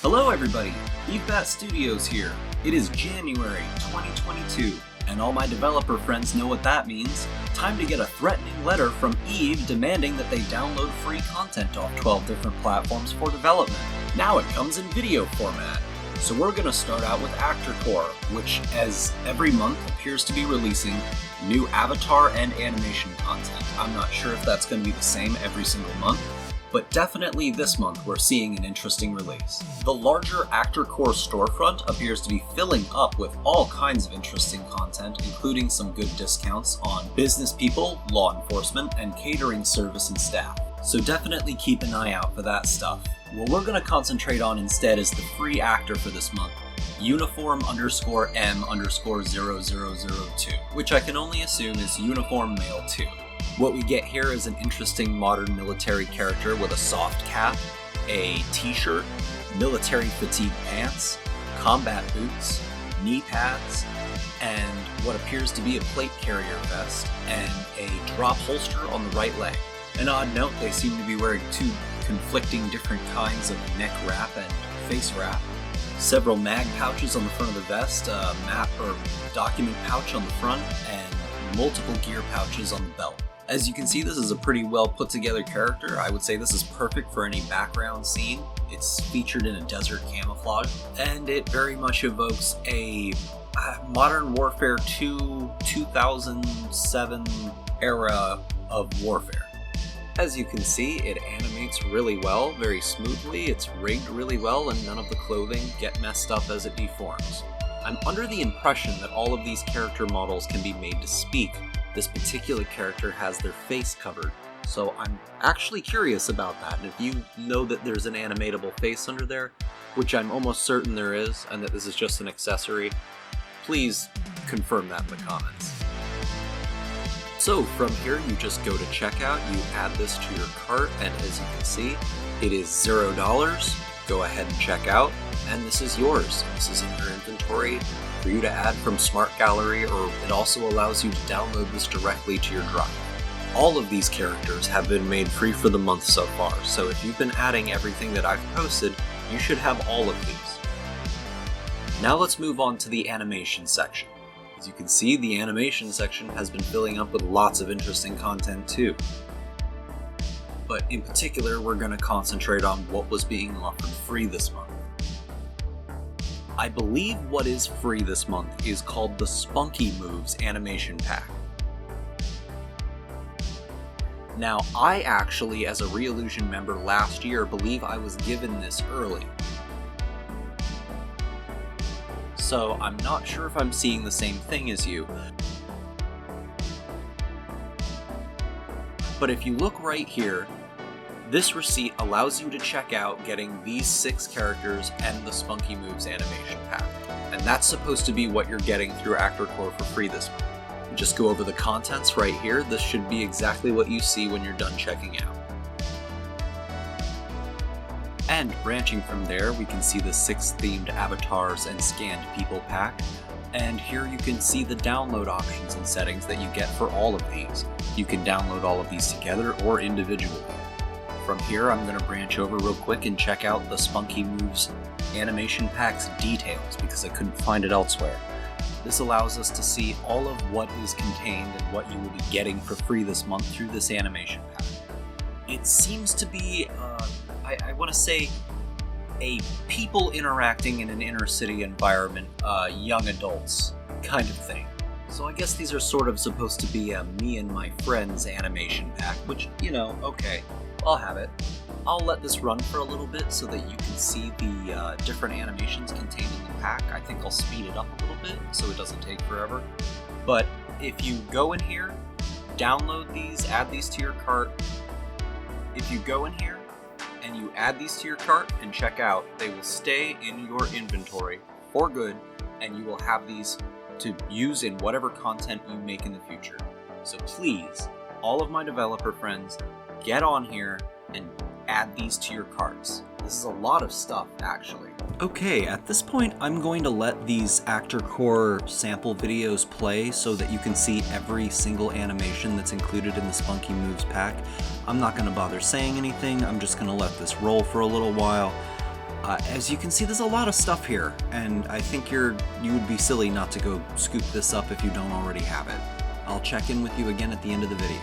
Hello everybody, EveBat Studios here. It is January 2022, and all my developer friends know what that means. Time to get a threatening letter from Eve demanding that they download free content off 12 different platforms for development. Now it comes in video format. So we're going to start out with Actorcore, which as every month appears to be releasing new avatar and animation content. I'm not sure if that's going to be the same every single month, but definitely this month we're seeing an interesting release. The larger Actorcore storefront appears to be filling up with all kinds of interesting content, including some good discounts on business people, law enforcement, and catering service and staff. So definitely keep an eye out for that stuff. What we're going to concentrate on instead is the free actor for this month, uniform_M_0002, which I can only assume is Uniform Male 2. What we get here is an interesting modern military character with a soft cap, a t-shirt, military fatigue pants, combat boots, knee pads, and what appears to be a plate carrier vest, and a drop holster on the right leg. An odd note, they seem to be wearing two conflicting different kinds of neck wrap and face wrap. Several mag pouches on the front of the vest, a map or document pouch on the front, and multiple gear pouches on the belt. As you can see, this is a pretty well put together character. I would say this is perfect for any background scene. It's featured in a desert camouflage, and it very much evokes a Modern Warfare 2 2007 era of warfare. As you can see, it animates really well, very smoothly, it's rigged really well, and none of the clothing get messed up as it deforms. I'm under the impression that all of these character models can be made to speak. This particular character has their face covered, so I'm actually curious about that, and if you know that there's an animatable face under there, which I'm almost certain there is, and that this is just an accessory, please confirm that in the comments. So from here, you just go to checkout, you add this to your cart, and as you can see, it is $0. Go ahead and check out, and this is yours. This is in your inventory for you to add from Smart Gallery, or it also allows you to download this directly to your drive. All of these characters have been made free for the month so far, so if you've been adding everything that I've posted, you should have all of these. Now let's move on to the animation section. As you can see, the animation section has been filling up with lots of interesting content too. But in particular, we're going to concentrate on what was being offered free this month. I believe what is free this month is called the Spunky Moves animation pack. Now, I actually, as a Reallusion member last year, believe I was given this early. So I'm not sure if I'm seeing the same thing as you. But if you look right here, this receipt allows you to check out getting these 6 characters and the Spunky Moves animation pack. And that's supposed to be what you're getting through Actorcore for free this month. Just go over the contents right here. This should be exactly what you see when you're done checking out. And branching from there, we can see the 6 themed avatars and scanned people pack. And here you can see the download options and settings that you get for all of these. You can download all of these together or individually. From here, I'm going to branch over real quick and check out the Spunky Moves animation pack's details because I couldn't find it elsewhere. This allows us to see all of what is contained and what you will be getting for free this month through this animation pack. It seems to be, I want to say, a people interacting in an inner city environment, young adults kind of thing. So I guess these are sort of supposed to be a me and my friends animation pack, which, you know, okay. I'll have it. I'll let this run for a little bit so that you can see the different animations contained in the pack. I think I'll speed it up a little bit so it doesn't take forever. But if you go in here, download these, add these to your cart. If you go in here and you add these to your cart and check out, they will stay in your inventory for good, and you will have these to use in whatever content you make in the future. So please, all of my developer friends, get on here and add these to your carts. This is a lot of stuff, actually. Okay, at this point, I'm going to let these Actorcore sample videos play so that you can see every single animation that's included in the Spunky Moves pack. I'm not going to bother saying anything, I'm just going to let this roll for a little while. As you can see, there's a lot of stuff here, and I think you would be silly not to go scoop this up if you don't already have it. I'll check in with you again at the end of the video.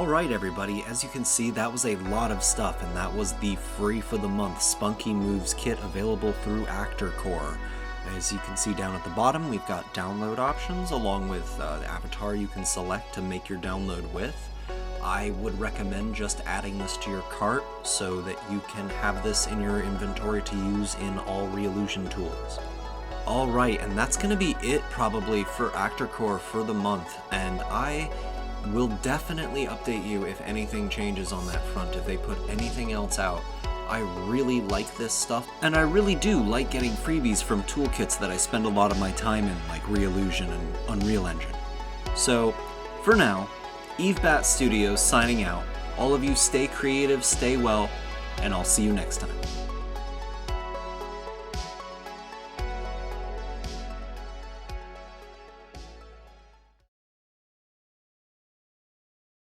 Alright everybody, as you can see that was a lot of stuff, and that was the free for the month Spunky Moves kit available through Actorcore. As you can see down at the bottom, we've got download options along with the avatar you can select to make your download with. I would recommend just adding this to your cart so that you can have this in your inventory to use in all Reallusion tools. Alright, and that's going to be it probably for Actorcore for the month, and I will definitely update you if anything changes on that front, if they put anything else out. I really like this stuff, and I really do like getting freebies from toolkits that I spend a lot of my time in, like Reallusion and Unreal Engine. So, for now, EveBat Studios signing out. All of you stay creative, stay well, and I'll see you next time.